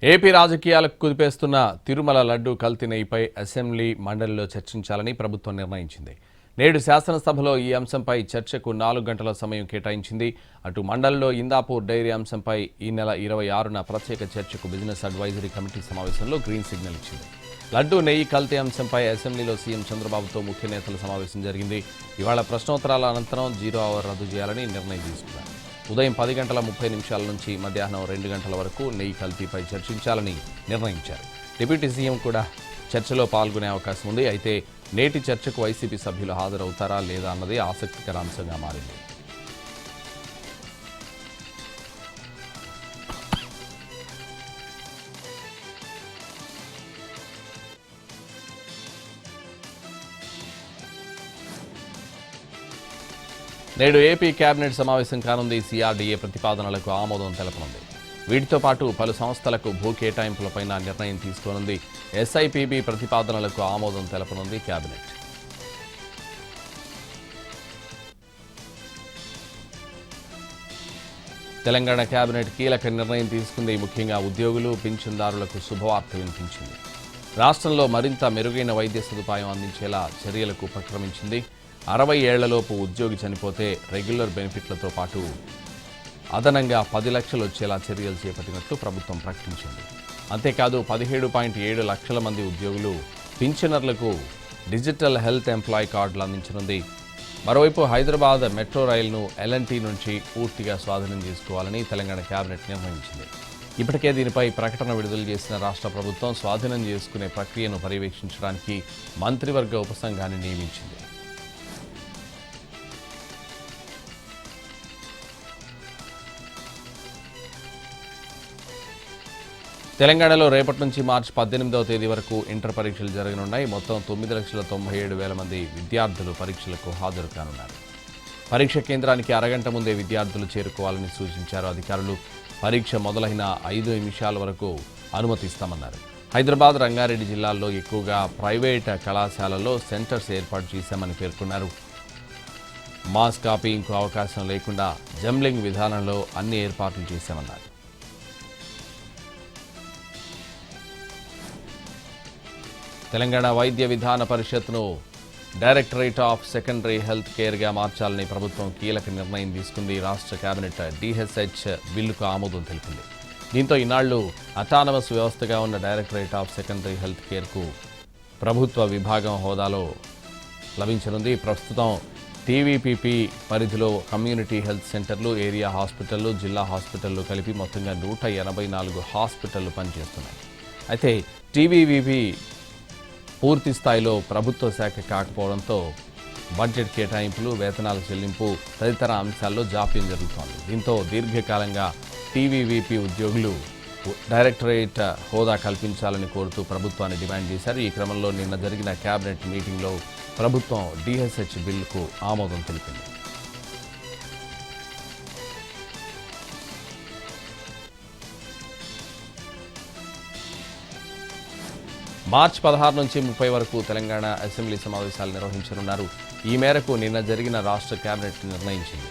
AP రాజకీయాలకు కుదిపేస్తున్న తిరుమల లడ్డు కల్తీ నెయ్యిపై assembly మండలిలో చర్చించాలని ప్రభుత్వం నిర్ణయించింది. నేడు శాసనసభలో ఈ అంశంపై చర్చకు 4 గంటల సమయం కేటాయించింది. అటు మండలిలో ఇందాపూర్ డైరీ అంశంపై ఈ నెల 26న ప్రత్యేక చర్చకు బిజినెస్ అడ్వైజరీ కమిటీ సమావేశంలో గ్రీన్ సిగ్నల్ ఇచ్చింది. లడ్డు నెయ్యి కల్తీ అంశంపై అసెంబ్లీలో సీఎం చంద్రబాబుతో ముఖ్య నేతల సమావేశం జరిగింది. ఇవాళ ప్రశ్నోత్తరాల అనంతరం 0 అవర్ రద్దు చేయాలని నిర్ణయం తీసుకున్నారు. ఉదయం 10 గంటల 30 నిమిషాల నుంచి మధ్యాహ్నం 2 గంటల వరకు నెయ్యి కల్తీపై చర్చించాలని నిర్ణయించారు. డిప్యూటీ సీఎం కూడా చర్చలో పాల్గొనే అవకాశం ఉంది. అయితే నేటి చర్చకు వైసీపీ సభ్యులు హాజరవుతారా లేదా అన్నది ఆసక్తికర అంశంగా మారింది. నేడు ఏపీ కేబినెట్ సమావేశం కానుంది. సిఆర్డీఏ ప్రతిపాదనలకు ఆమోదం తెలపనుంది. వీటితో పాటు పలు సంస్థలకు భూ కేటాయింపులపై నిర్ణయం తీసుకోనుంది. ఎస్ఐపిబి ప్రతిపాదనలకు ఆమోదం తెలపనుంది కేబినెట్. తెలంగాణ కేబినెట్ కీలక నిర్ణయం తీసుకుంది. ముఖ్యంగా ఉద్యోగులు, పింఛన్దారులకు శుభవార్త వినిపించింది. రాష్ట్రంలో మరింత మెరుగైన వైద్య సదుపాయం అందించేలా చర్యలకు ఉపక్రమించింది. 60 ఏళ్లలోపు ఉద్యోగి చనిపోతే రెగ్యులర్ బెనిఫిట్లతో పాటు అదనంగా 10 లక్షలు వచ్చేలా చర్యలు చేపట్టినట్లు ప్రభుత్వం ప్రకటించింది. అంతేకాదు 17.7 లక్షల మంది ఉద్యోగులు, పింఛనర్లకు డిజిటల్ హెల్త్ ఎంప్లాయీ కార్డులు అందించనుంది. మరోవైపు హైదరాబాద్ మెట్రో రైలును ఎల్ఎన్టీ నుంచి పూర్తిగా స్వాధీనం చేసుకోవాలని తెలంగాణ కేబినెట్ నిర్ణయించింది. ఇప్పటికే దీనిపై ప్రకటన విడుదల చేసిన రాష్ట్ర ప్రభుత్వం స్వాధీనం చేసుకునే ప్రక్రియను పర్యవేక్షించడానికి మంత్రివర్గ ఉపసంఘాన్ని నియమించింది. తెలంగాణలో రేపటి నుంచి మార్చి 18వ తేదీ వరకు ఇంటర్ పరీక్షలు జరగనున్నాయి. మొత్తం 9,97,000 మంది విద్యార్థులు పరీక్షలకు హాజరు కానున్నారు. పరీక్ష కేంద్రానికి అరగంట ముందే విద్యార్థులు చేరుకోవాలని సూచించారు అధికారులు. పరీక్ష మొదలైన 5 నిమిషాల వరకు అనుమతిస్తామన్నారు. హైదరాబాద్, రంగారెడ్డి జిల్లాల్లో ఎక్కువగా ప్రైవేట్ కళాశాలల్లో సెంటర్స్ ఏర్పాటు చేశామని పేర్కొన్నారు. మాస్ కాపీయింగ్కు అవకాశం లేకుండా జంబ్లింగ్ విధానంలో అన్ని ఏర్పాట్లు చేశామన్నారు. తెలంగాణ వైద్య విధాన పరిషత్ను డైరెక్టరేట్ ఆఫ్ సెకండరీ హెల్త్ కేర్గా మార్చాలని ప్రభుత్వం కీలక నిర్ణయం తీసుకుంది. రాష్ట్ర కేబినెట్ డిహెచ్హెచ్ బిల్లుకు ఆమోదం తెలిపింది. దీంతో ఇన్నాళ్లు అటానమస్ వ్యవస్థగా ఉన్న డైరెక్టరేట్ ఆఫ్ సెకండరీ హెల్త్ కేర్కు ప్రభుత్వ విభాగం హోదాలో లభించనుంది. ప్రస్తుతం టీవీపీపీ పరిధిలో కమ్యూనిటీ హెల్త్ సెంటర్లు, ఏరియా హాస్పిటళ్లు, జిల్లా హాస్పిటళ్లు కలిపి మొత్తంగా 184 హాస్పిటళ్లు పనిచేస్తున్నాయి. అయితే టీవీవీపీ పూర్తి స్థాయిలో ప్రభుత్వ శాఖ కాకపోవడంతో బడ్జెట్ కేటాయింపులు, వేతనాల చెల్లింపు తదితర అంశాల్లో జాప్యం జరుగుతోంది. దీంతో దీర్ఘకాలంగా టీవీవీపీ ఉద్యోగులు డైరెక్టరేట్ హోదా కల్పించాలని కోరుతూ ప్రభుత్వాన్ని డిమాండ్ చేశారు. ఈ క్రమంలో నిన్న జరిగిన కేబినెట్ మీటింగ్లో ప్రభుత్వం డిహెచ్హెచ్ బిల్లుకు ఆమోదం తెలిపింది. మార్చి 16 నుంచి 30 వరకు తెలంగాణ అసెంబ్లీ సమావేశాలు నిర్వహించనున్నారు. ఈ మేరకు నిన్న జరిగిన రాష్ట్ర కేబినెట్ నిర్ణయించింది.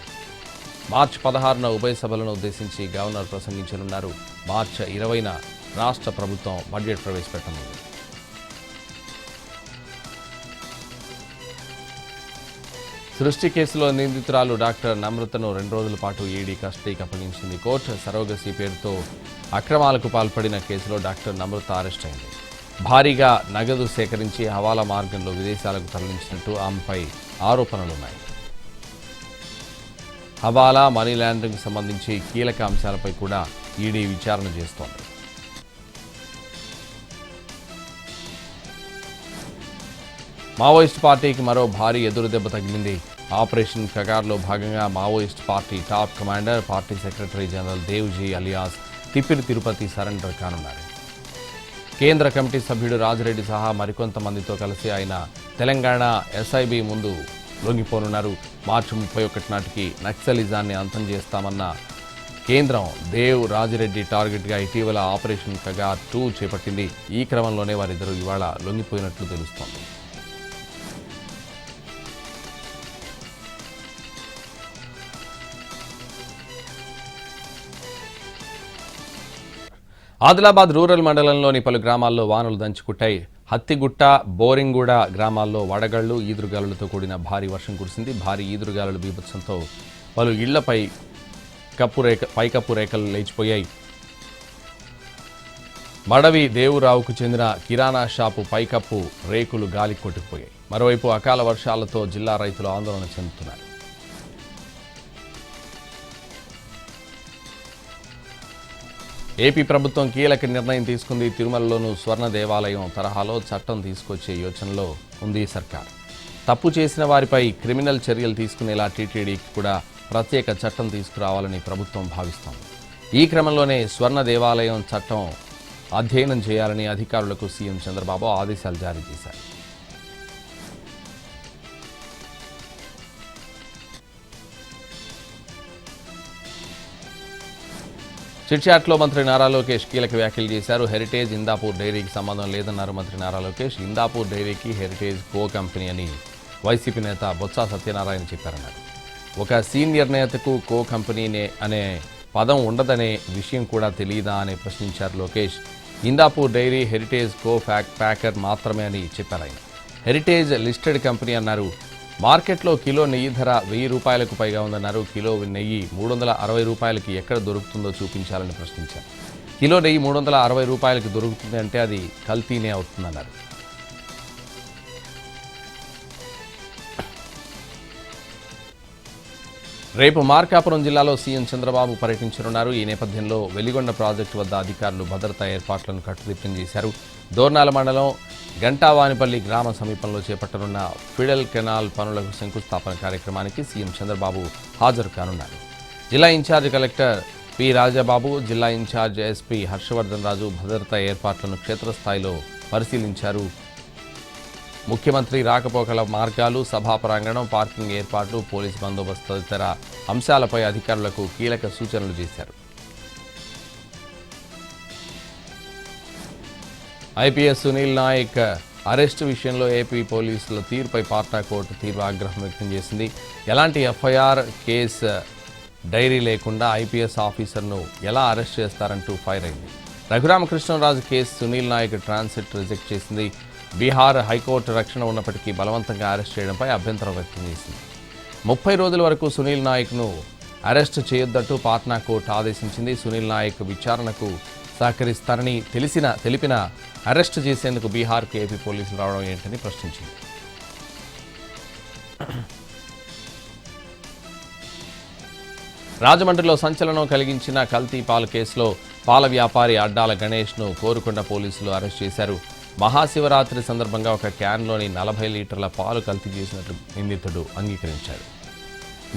మార్చి 16న ఉభయ సభలను ఉద్దేశించి గవర్నర్ ప్రసంగించనున్నారు. మార్చి 20న రాష్ట్ర ప్రభుత్వం బడ్జెట్ ప్రవేశపెట్టనుంది. సృష్టి కేసులో నిందితురాలు డాక్టర్ నమ్రతను 2 రోజుల పాటు ఈడీ కస్టడీకి అప్పగించింది. కోర్టు సరోగసీ పేరుతో అక్రమాలకు పాల్పడిన కేసులో డాక్టర్ నమ్రత అరెస్ట్ అయింది. భారీగా నగదు సేకరించి హవాలా మార్గంలో విదేశాలకు తరలించినట్టు ఆమెపై ఆరోపణలున్నాయి. హవాలా, మనీ లాండరింగ్ సంబంధించి కీలక అంశాలపై కూడా ఈడీ విచారణ చేస్తోంది. మావోయిస్ట్ పార్టీకి మరో భారీ ఎదురుదెబ్బ తగిలింది. ఆపరేషన్ కగార్లో భాగంగా Maoist party top commander, party secretary general Devji alias Tippiri Tirupati surrender కానున్నారు. కేంద్ర కమిటీ సభ్యుడు రాజిరెడ్డి సహా మరికొంతమందితో కలిసి ఆయన తెలంగాణ ఎస్ఐబి ముందు లొంగిపోనున్నారు. మార్చి 31 నాటికి నక్సలిజాన్ని అంతం చేస్తామన్న కేంద్రం దేవ్, రాజిరెడ్డి టార్గెట్గా ఇటీవల ఆపరేషన్ కగార్ 2 చేపట్టింది. ఈ క్రమంలోనే వారిద్దరూ ఇవాళ లొంగిపోయినట్లు తెలుస్తోంది. ఆదిలాబాద్ రూరల్ మండలంలోని పలు గ్రామాల్లో వానలు దంచుకుట్టాయి. హత్తిగుట్ట, బోరింగూడ గ్రామాల్లో వడగళ్లు, ఈదురుగాలులతో కూడిన భారీ వర్షం కురిసింది. భారీ ఈదురుగాలుల బీభత్సంతో పలు ఇళ్లపై పైకప్పు రేఖలు లేచిపోయాయి. మడవి దేవురావుకు చెందిన కిరాణా షాపు పైకప్పు రేకులు గాలి కొట్టుకుపోయాయి. మరోవైపు అకాల వర్షాలతో జిల్లా రైతులు ఆందోళన చెందుతున్నారు. ఏపీ ప్రభుత్వం కీలక నిర్ణయం తీసుకుంది. తిరుమలలోనూ స్వర్ణ దేవాలయం తరహాలో చట్టం తీసుకొచ్చే యోచనలో ఉంది సర్కార్. తప్పు చేసిన వారిపై క్రిమినల్ చర్యలు తీసుకునేలా టీటీడీకి కూడా ప్రత్యేక చట్టం తీసుకురావాలని ప్రభుత్వం భావిస్తోంది. ఈ క్రమంలోనే స్వర్ణ దేవాలయం చట్టం అధ్యయనం చేయాలని అధికారులకు సీఎం చంద్రబాబు ఆదేశాలు జారీ చేశారు. చిట్చాట్లో మంత్రి నారా లోకేష్ కీలక వ్యాఖ్యలు చేశారు. హెరిటేజ్ ఇందాపూర్ డైరీకి సంబంధం లేదన్నారు మంత్రి నారా లోకేష్. ఇందాపూర్ డైరీకి హెరిటేజ్ కో కంపెనీ అని వైసీపీ నేత బొత్స సత్యనారాయణ చెప్పారన్నారు. ఒక సీనియర్ నేతకు కో కంపెనీ అనే పదం ఉండదనే విషయం కూడా తెలియదా అని ప్రశ్నించారు లోకేష్. ఇందాపూర్ డైరీ హెరిటేజ్ కో ప్యాకర్ మాత్రమే అని చెప్పారు ఆయన. హెరిటేజ్ లిస్టెడ్ కంపెనీ అన్నారు. మార్కెట్లో కిలో నెయ్యి ధర 1000 రూపాయలకు పైగా ఉందన్నారు. కిలో నెయ్యి 360 రూపాయలకి ఎక్కడ దొరుకుతుందో చూపించాలని ప్రశ్నించారు. కిలో నెయ్యి 360 రూపాయలకి దొరుకుతుంది అంటే అది కల్తీనే అవుతుందన్నారు. రేపు మార్కాపురం జిల్లాలో సీఎం చంద్రబాబు పర్యటించనున్నారు. ఈ నేపథ్యంలో వెలిగొండ ప్రాజెక్టు వద్ద అధికారులు భద్రతా ఏర్పాట్లను కట్టుదిట్టం చేశారు. దోర్నాల మండలం గంటావానిపల్లి గ్రామ సమీపంలో చేపట్టనున్న ఫిడల్ కెనాల్ పనులకు శంకుస్థాపన కార్యక్రమానికి సీఎం చంద్రబాబు హాజరు కానున్నారు. జిల్లా ఇన్ఛార్జ్ కలెక్టర్ పి రాజబాబు, జిల్లా ఇన్ఛార్జ్ ఎస్పీ హర్షవర్ధన్ రాజు భద్రతా ఏర్పాట్లను క్షేత్రస్థాయిలో పరిశీలించారు. ముఖ్యమంత్రి రాకపోకల మార్గాలు, సభా ప్రాంగణం, పార్కింగ్ ఏర్పాట్లు, పోలీస్ బందోబస్తు తదితర అంశాలపై అధికారులకు కీలక సూచనలు చేశారు. ఐపీఎస్ సునీల్ నాయక్ అరెస్టు విషయంలో ఏపీ పోలీసుల తీరుపై పాట్నా కోర్టు తీవ్ర ఆగ్రహం వ్యక్తం చేసింది. ఎలాంటి ఎఫ్ఐఆర్, కేసు డైరీ లేకుండా ఐపీఎస్ ఆఫీసర్ను ఎలా అరెస్ట్ చేస్తారంటూ ఫైర్ అయింది. Raghuramakrishnaraju case Sunil Naik transit reject చేసింది. బీహార్ హైకోర్టు రక్షణ ఉన్నప్పటికీ బలవంతంగా అరెస్ట్ చేయడంపై అభ్యంతరం వ్యక్తం చేసింది. 30 రోజుల వరకు సునీల్ నాయక్ను అరెస్ట్ చేయొద్దంటూ పాట్నా కోర్టు ఆదేశించింది. సునీల్ నాయక్ విచారణకు సహకరిస్తారని తెలిపిన అరెస్టు చేసేందుకు బీహార్కు ఏపీ పోలీసులు రావడం ఏంటని ప్రశ్నించింది. రాజమండ్రిలో సంచలనం కలిగించిన కల్తీ పాల కేసులో పాల వ్యాపారి అడ్డాల గణేష్ను కోరుకొండ పోలీసులు అరెస్ట్ చేశారు. మహాశివరాత్రి సందర్భంగా ఒక క్యాన్లోని 40 లీటర్ల పాలు కల్తీ చేసినట్లు నిందితుడు అంగీకరించాడు.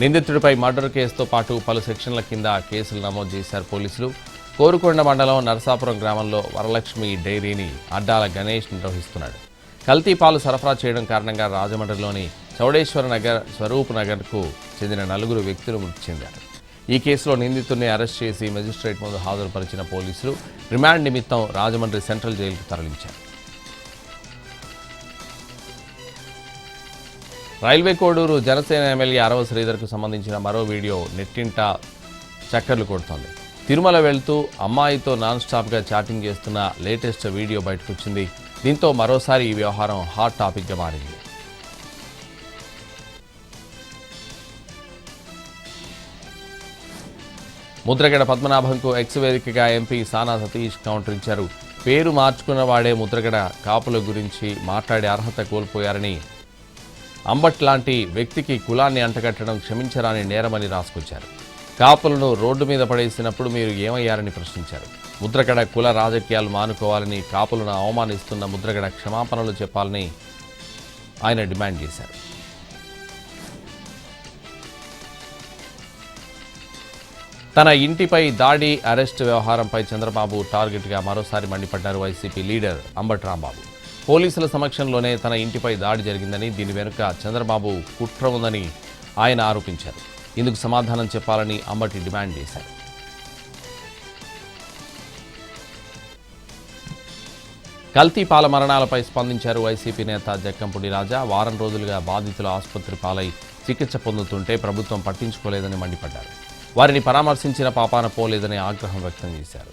నిందితుడిపై మర్డర్ కేసుతో పాటు పలు సెక్షన్ల కింద కేసులు నమోదు చేశారు పోలీసులు. కోరుకొండ మండలం నరసాపురం గ్రామంలో వరలక్ష్మి డైరీని అడ్డాల గణేష్ నిర్వహిస్తున్నాడు. కల్తీ పాలు సరఫరా చేయడం కారణంగా రాజమండ్రిలోని చౌడేశ్వర నగర్, స్వరూప్ నగర్కు చెందిన 4 వ్యక్తులు మృతి చెందారు. ఈ కేసులో నిందితుడిని అరెస్ట్ చేసి మెజిస్ట్రేట్ ముందు హాజరుపరిచిన పోలీసులు రిమాండ్ నిమిత్తం రాజమండ్రి సెంట్రల్ జైలుకు తరలించారు. రైల్వే కోడూరు జనసేన ఎమ్మెల్యే అరవ శ్రీధర్కు సంబంధించిన మరో వీడియో నెట్టింట చక్కర్లు కొడుతోంది. తిరుమల వెళ్తూ అమ్మాయితో నాన్ స్టాప్గా చాటింగ్ చేస్తున్న లేటెస్ట్ వీడియో బయటకొచ్చింది. దీంతో మరోసారి ఈ వ్యవహారం హాట్ టాపిక్గా మారింది. ముద్రగడ పద్మనాభంకు ఎక్స్ వేదికగా ఎంపీ సానా సతీష్ కౌంటర్ ఇచ్చారు. పేరు మార్చుకున్న వాడే ముద్రగడ కాపుల గురించి మాట్లాడే అర్హత కోల్పోయారని, అంబట్ లాంటి వ్యక్తికి కులాన్ని అంటగట్టడం క్షమించరాని నేరమని రాసుకొచ్చారు. కాపులను రోడ్డు మీద పడేసినప్పుడు మీరు ఏమయ్యారని ప్రశ్నించారు. ముద్రగడ కుల రాజకీయాలు మానుకోవాలని, కాపులను అవమానిస్తున్న ముద్రగడ క్షమాపణలు చెప్పాలని ఆయన డిమాండ్ చేశారు. తన ఇంటిపై దాడి, అరెస్ట్ వ్యవహారంపై చంద్రబాబు టార్గెట్గా మరోసారి మండిపడ్డారు వైసీపీ లీడర్ అంబటి రాంబాబు. పోలీసుల సమక్షంలోనే తన ఇంటిపై దాడి జరిగిందని, దీని వెనుక చంద్రబాబు కుట్ర ఉందని ఆయన ఆరోపించారు. ఇందుకు సమాధానం చెప్పాలని అంబటి డిమాండ్ చేశారు. కల్తీ పాల మరణాలపై స్పందించారు వైసీపీ నేత జక్కంపూడి రాజా. వారం రోజులుగా బాధితులు ఆసుపత్రి పాలై చికిత్స పొందుతుంటే ప్రభుత్వం పట్టించుకోలేదని మండిపడ్డారు. వారిని పరామర్శించిన పాపాన పోలేదని ఆగ్రహం వ్యక్తం చేశారు.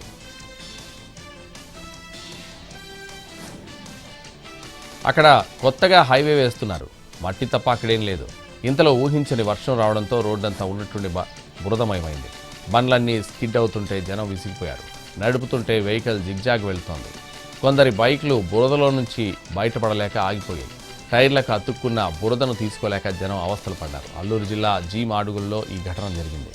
అక్కడ కొత్తగా హైవే వేస్తున్నారు. మట్టి తప్ప అక్కడేం లేదు. ఇంతలో ఊహించని వర్షం రావడంతో రోడ్డంతా ఉన్నట్టుండి బురదమయమైంది. బండ్లన్నీ స్కిడ్ అవుతుంటే జనం విసిగిపోయారు. నడుపుతుంటే వెహికల్ జిగ్జాగ్ వెళ్తోంది. కొందరి బైక్లు బురదలో నుంచి బయటపడలేక ఆగిపోయాయి. టైర్లకు అతుక్కున్న బురదను తీసుకోలేక జనం అవస్థలు పడ్డారు. అల్లూరు జిల్లా జీ మాడుగుల్లో ఈ ఘటన జరిగింది.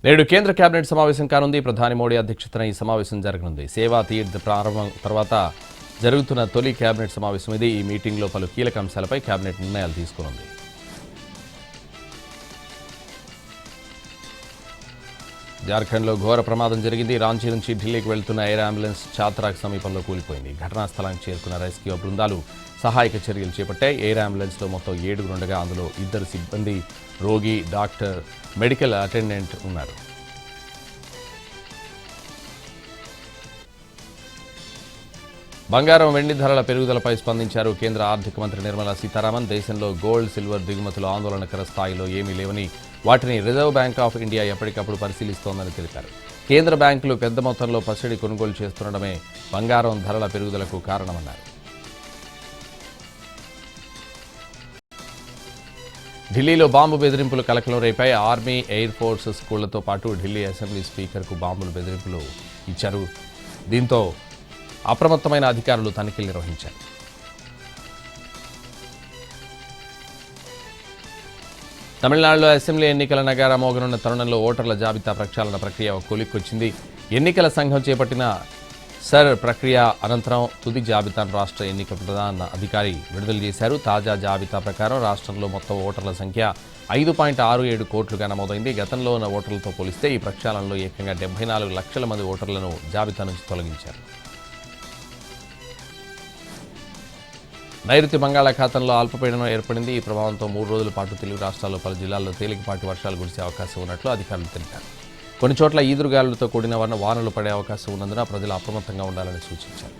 నేడు కేంద్ర కేబినెట్ సమావేశం కానుంది. ప్రధాని మోడీ అధ్యక్షతన ఈ సమావేశం జరగనుంది. సేవా తీర్థ్ ప్రారంభం తర్వాత జరుగుతున్న తొలి కేబినెట్ సమావేశం ఇది. ఈ మీటింగ్లో పలు కీలక అంశాలపై కేబినెట్ నిర్ణయాలు తీసుకునుంది. జార్ఖండ్లో ఘోర ప్రమాదం జరిగింది. రాంచీ నుంచి ఢిల్లీకి వెళ్తున్న ఎయిర్ అంబులెన్స్ చాత్రాక్ సమీపంలో కూలిపోయింది. ఘటనా స్థలానికి చేరుకున్న రెస్క్యూ బృందాలు సహాయక చర్యలు చేపట్టాయి. ఎయిర్ అంబులెన్స్లో మొత్తం 7 ఉండగా అందులో 2 సిబ్బంది, రోగి, డాక్టర్, మెడికల్ అటెండెంట్ ఉన్నారు. బంగారం, వెండి ధరల పెరుగుదలపై స్పందించారు కేంద్ర ఆర్థిక మంత్రి నిర్మలా సీతారామన్. దేశంలో గోల్డ్, సిల్వర్ దిగుమతులు ఆందోళనకర స్థాయిలో ఏమీ లేవని, వాటిని రిజర్వ్ బ్యాంక్ ఆఫ్ ఇండియా ఎప్పటికప్పుడు పరిశీలిస్తోందని తెలిపారు. కేంద్ర బ్యాంకులు పెద్ద మొత్తంలో పసిడి కొనుగోలు చేస్తుండడమే బంగారం ధరల పెరుగుదలకు కారణమన్నారు. ఢిల్లీలో బాంబు బెదిరింపులు కలకలం రేపాయి. ఆర్మీ, ఎయిర్ ఫోర్స్ స్కూళ్లతో పాటు ఢిల్లీ అసెంబ్లీ స్పీకర్కు బాంబులు బెదిరింపులు ఇచ్చారు. దీంతో అప్రమత్తమైన అధికారులు తనిఖీలు నిర్వహించారు. తమిళనాడులో అసెంబ్లీ ఎన్నికల నగారా మోగనున్న తరుణంలో ఓటర్ల జాబితా ప్రక్షాళన ప్రక్రియ కొలిక్కొచ్చింది. ఎన్నికల సంఘం చేపట్టిన సర్ ప్రక్రియ అనంతరం తుది జాబితాను రాష్ట్ర ఎన్నికల ప్రధాన అధికారి విడుదల చేశారు. తాజా జాబితా ప్రకారం రాష్ట్రంలో మొత్తం ఓటర్ల సంఖ్య 5.67 కోట్లుగా నమోదైంది. గతంలో ఉన్న ఓటర్లతో పోలిస్తే ఈ ప్రక్షాళనలో ఏకంగా 74 లక్షల మంది ఓటర్లను జాబితా నుంచి తొలగించారు. నైరుతి బంగాళాఖాతంలో అల్పపీడనం ఏర్పడింది. ఈ ప్రభావంతో 3 రోజుల పాటు తెలుగు రాష్ట్రాల్లో పలు జిల్లాల్లో తేలికపాటి వర్షాలు కురిసే అవకాశం ఉన్నట్లు అధికారులు తెలిపారు. కొన్ని చోట్ల ఈదురుగాలులతో కూడిన వానలు పడే అవకాశం ఉన్నందున ప్రజలు అప్రమత్తంగా ఉండాలని సూచించారు.